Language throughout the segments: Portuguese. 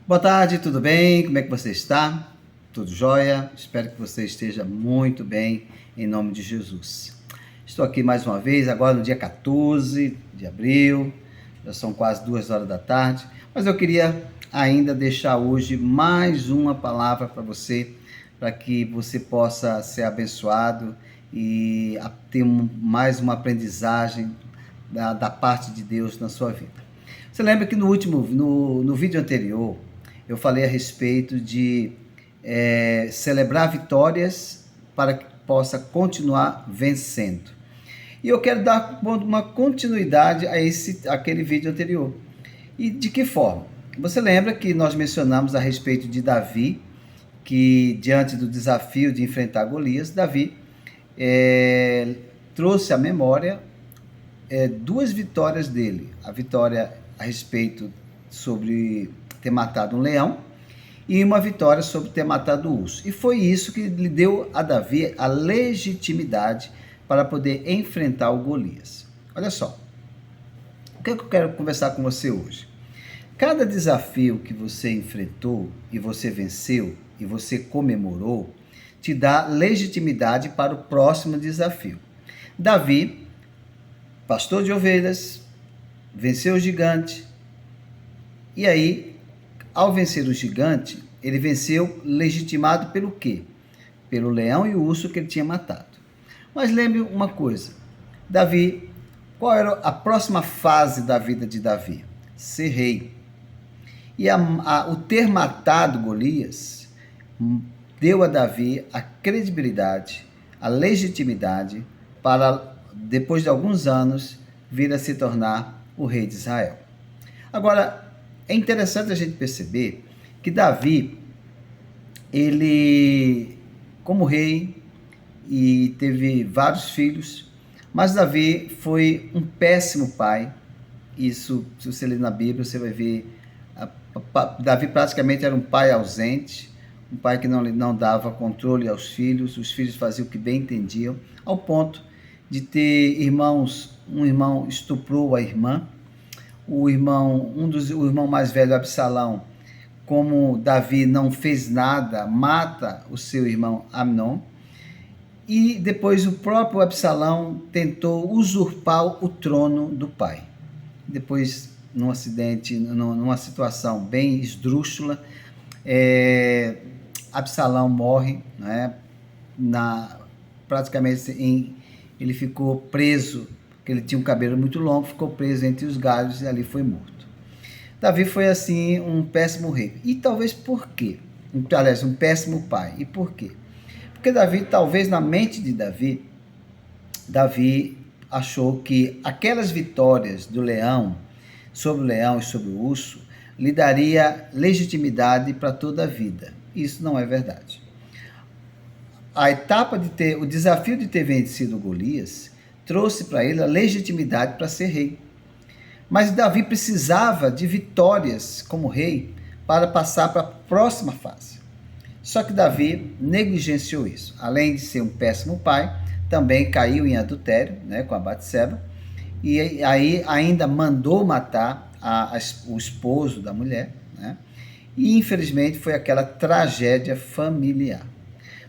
Boa tarde, tudo bem? Como é que você está? Tudo jóia? Espero que você esteja muito bem, em nome de Jesus. Estou aqui mais uma vez, agora no dia 14 de abril, já são quase 2 horas da tarde, mas eu queria ainda deixar hoje mais uma palavra para você, para que você possa ser abençoado e ter mais uma aprendizagem da parte de Deus na sua vida. Você lembra que no vídeo anterior, eu falei a respeito de celebrar vitórias para que possa continuar vencendo. E eu quero dar uma continuidade àquele vídeo anterior. E de que forma? Você lembra que nós mencionamos a respeito de Davi, que diante do desafio de enfrentar Golias, Davi trouxe à memória duas vitórias dele. A vitória a respeito sobre ter matado um leão e uma vitória sobre ter matado o urso. E foi isso que lhe deu a Davi a legitimidade para poder enfrentar o Golias. Olha só, o que eu quero conversar com você hoje? Cada desafio que você enfrentou e você venceu e você comemorou, te dá legitimidade para o próximo desafio. Davi, pastor de ovelhas, venceu o gigante, e aí, ao vencer o gigante, ele venceu legitimado pelo quê? Pelo leão e o urso que ele tinha matado. Mas lembre uma coisa, Davi, qual era a próxima fase da vida de Davi? Ser rei. E o ter matado Golias deu a Davi a credibilidade, a legitimidade para, depois de alguns anos, vir a se tornar o rei de Israel. Agora, é interessante a gente perceber que Davi, ele, como rei, e teve vários filhos, mas Davi foi um péssimo pai. Isso, se você ler na Bíblia, você vai ver, Davi praticamente era um pai ausente, um pai que não dava controle aos filhos, os filhos faziam o que bem entendiam, ao ponto de ter irmãos, um irmão estuprou a irmã, o irmão mais velho, Absalão, como Davi não fez nada, mata o seu irmão Amnon, e depois o próprio Absalão tentou usurpar o trono do pai. Depois, num acidente, numa situação bem esdrúxula, Absalão morre, né? Praticamente ele ficou preso, porque ele tinha um cabelo muito longo, ficou preso entre os galhos e ali foi morto. Davi foi assim um péssimo rei. E talvez por quê? Aliás, um péssimo pai. E por quê? Porque Davi, talvez na mente de Davi achou que aquelas vitórias do leão, sobre o leão e sobre o urso, lhe daria legitimidade para toda a vida. Isso não é verdade. O desafio de ter vencido Golias trouxe para ele a legitimidade para ser rei. Mas Davi precisava de vitórias como rei para passar para a próxima fase. Só que Davi negligenciou isso. Além de ser um péssimo pai, também caiu em adultério, né, com a Batseba, e aí ainda mandou matar o esposo da mulher, né? E infelizmente foi aquela tragédia familiar.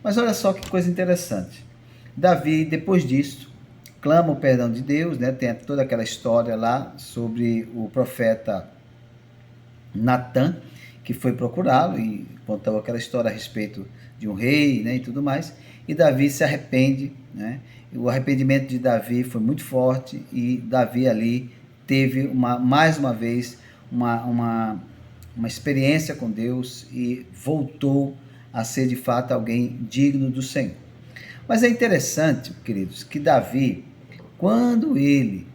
Mas olha só que coisa interessante. Davi, depois disso, clama o perdão de Deus, né? Tem toda aquela história lá sobre o profeta Natã, que foi procurá-lo e contou aquela história a respeito de um rei, né, e tudo mais. E Davi se arrepende, né? E o arrependimento de Davi foi muito forte e Davi ali teve mais uma vez uma experiência com Deus e voltou a ser de fato alguém digno do Senhor. Mas é interessante, queridos, que Davi, quando ele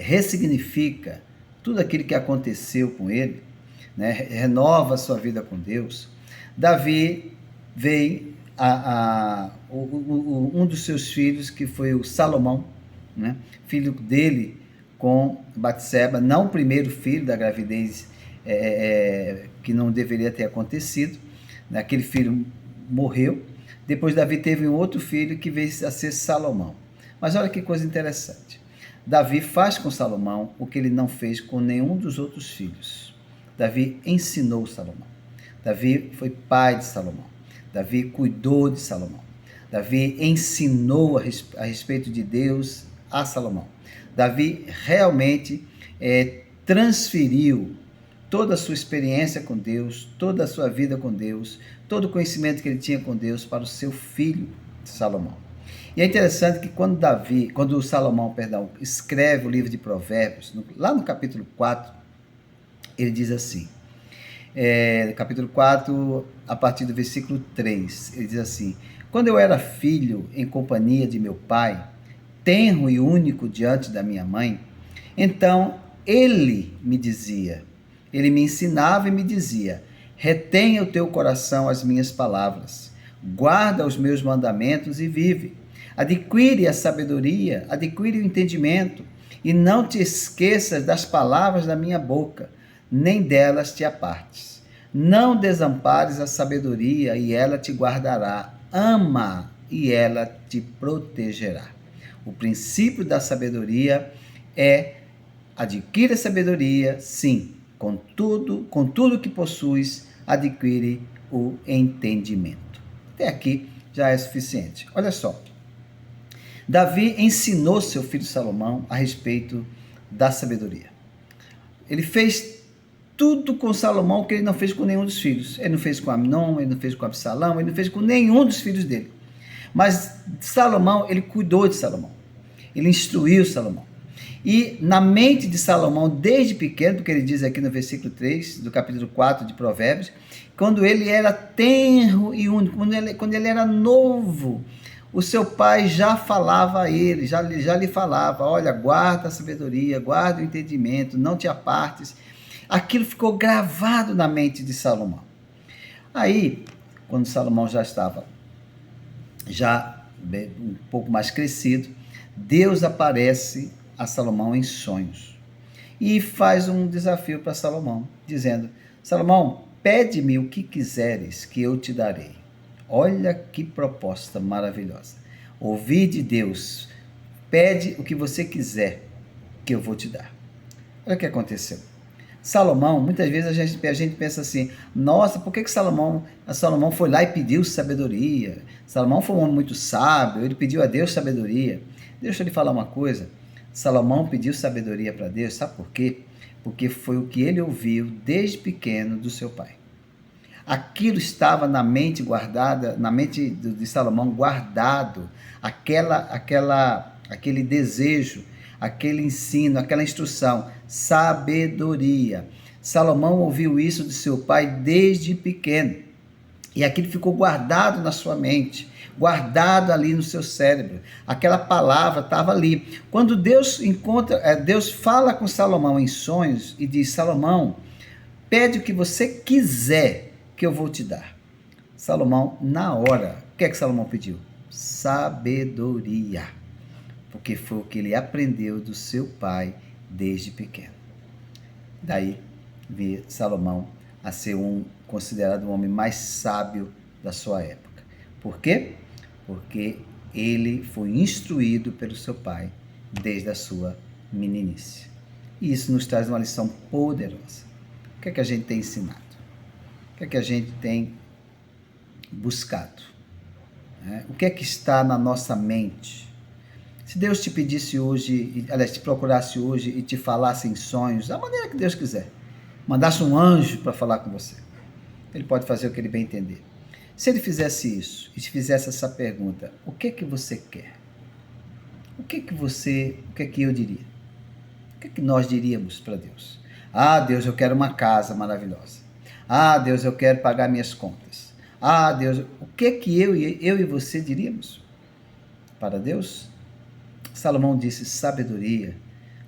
ressignifica tudo aquilo que aconteceu com ele, né, renova a sua vida com Deus, Davi veio um dos seus filhos, que foi o Salomão, né, filho dele com Batseba, não o primeiro filho da gravidez que não deveria ter acontecido, né, aquele filho morreu. Depois Davi teve um outro filho que veio a ser Salomão. Mas olha que coisa interessante. Davi faz com Salomão o que ele não fez com nenhum dos outros filhos. Davi ensinou Salomão. Davi foi pai de Salomão. Davi cuidou de Salomão. Davi ensinou a respeito de Deus a Salomão. Davi realmente transferiu toda a sua experiência com Deus, toda a sua vida com Deus, todo o conhecimento que ele tinha com Deus para o seu filho Salomão. E é interessante que quando Salomão, escreve o livro de Provérbios, lá no capítulo 4, ele diz assim, capítulo 4, a partir do versículo 3, ele diz assim: quando eu era filho em companhia de meu pai, tenro e único diante da minha mãe, então ele me ensinava e me dizia: retenha o teu coração as minhas palavras, guarda os meus mandamentos e vive. Adquire a sabedoria, adquire o entendimento, e não te esqueças das palavras da minha boca, nem delas te apartes. Não desampares a sabedoria, e ela te guardará. Ama, e ela te protegerá. O princípio da sabedoria é: adquire a sabedoria, sim, com tudo que possuis, adquire o entendimento. Até aqui já é suficiente. Olha só. Davi ensinou seu filho Salomão a respeito da sabedoria. Ele fez tudo com Salomão que ele não fez com nenhum dos filhos. Ele não fez com Amnon, ele não fez com Absalão, ele não fez com nenhum dos filhos dele. Mas Salomão, ele cuidou de Salomão. Ele instruiu Salomão. E na mente de Salomão, desde pequeno, porque ele diz aqui no versículo 3 do capítulo 4 de Provérbios, quando ele era tenro e único, quando ele era novo, o seu pai já falava a ele, já lhe falava: olha, guarda a sabedoria, guarda o entendimento, não te apartes. Aquilo ficou gravado na mente de Salomão. Aí, quando Salomão já estava um pouco mais crescido, Deus aparece a Salomão em sonhos e faz um desafio para Salomão, dizendo: Salomão, pede-me o que quiseres que eu te darei. Olha que proposta maravilhosa. Ouvir de Deus: pede o que você quiser que eu vou te dar. Olha o que aconteceu. Salomão, muitas vezes a gente pensa assim: nossa, por que Salomão foi lá e pediu sabedoria? Salomão foi um homem muito sábio, ele pediu a Deus sabedoria. Deixa eu lhe falar uma coisa: Salomão pediu sabedoria para Deus, sabe por quê? Porque foi o que ele ouviu desde pequeno do seu pai. Aquilo estava na mente guardada, na mente de Salomão guardado, aquele desejo, aquele ensino, aquela instrução, sabedoria. Salomão ouviu isso de seu pai desde pequeno, e aquilo ficou guardado na sua mente, guardado ali no seu cérebro. Aquela palavra estava ali. Quando Deus fala com Salomão em sonhos e diz: Salomão, pede o que você quiser que eu vou te dar. Salomão, na hora, o que é que Salomão pediu? Sabedoria. Porque foi o que ele aprendeu do seu pai desde pequeno. Daí, veio Salomão a ser considerado um homem mais sábio da sua época. Por quê? Porque ele foi instruído pelo seu pai desde a sua meninice. E isso nos traz uma lição poderosa. O que é que a gente tem ensinado? O que é que a gente tem buscado? O que é que está na nossa mente? Se Deus te pedisse hoje, aliás, te procurasse hoje e te falasse em sonhos, da maneira que Deus quiser, mandasse um anjo para falar com você, ele pode fazer o que ele bem entender. Se ele fizesse isso e te fizesse essa pergunta: o que é que você quer? O que é que eu diria? O que é que nós diríamos para Deus? Ah, Deus, eu quero uma casa maravilhosa. Ah, Deus, eu quero pagar minhas contas. Ah, Deus, o que é que eu e você diríamos para Deus? Salomão disse sabedoria,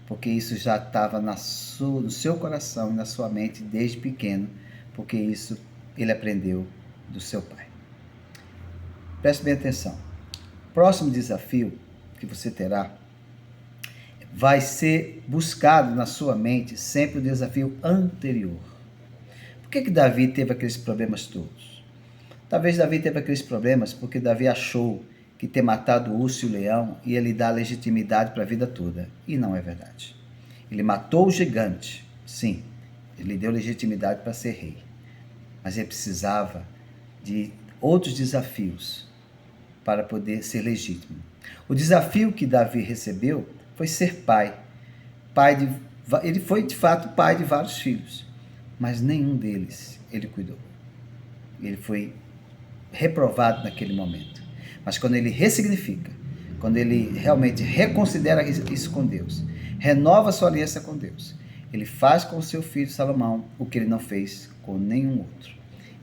porque isso já estava no seu coração e na sua mente desde pequeno, porque isso ele aprendeu do seu pai. Preste bem atenção. Próximo desafio que você terá vai ser buscado na sua mente sempre o desafio anterior. Por que Davi teve aqueles problemas todos? Talvez Davi teve aqueles problemas porque Davi achou que ter matado o urso e o leão ia lhe dar legitimidade para a vida toda. E não é verdade. Ele matou o gigante, sim. Ele lhe deu legitimidade para ser rei. Mas ele precisava de outros desafios para poder ser legítimo. O desafio que Davi recebeu foi ser pai. Ele foi, de fato, pai de vários filhos, mas nenhum deles ele cuidou. Ele foi reprovado naquele momento. Mas quando ele ressignifica, quando ele realmente reconsidera isso com Deus, renova sua aliança com Deus, ele faz com o seu filho Salomão o que ele não fez com nenhum outro.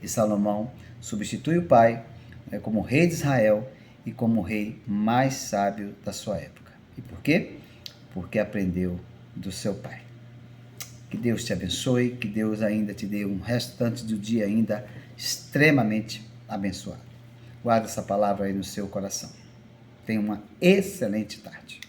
E Salomão substitui o pai como rei de Israel e como o rei mais sábio da sua época. E por quê? Porque aprendeu do seu pai. Que Deus te abençoe, que Deus ainda te dê um restante do dia ainda extremamente abençoado. Guarda essa palavra aí no seu coração. Tenha uma excelente tarde.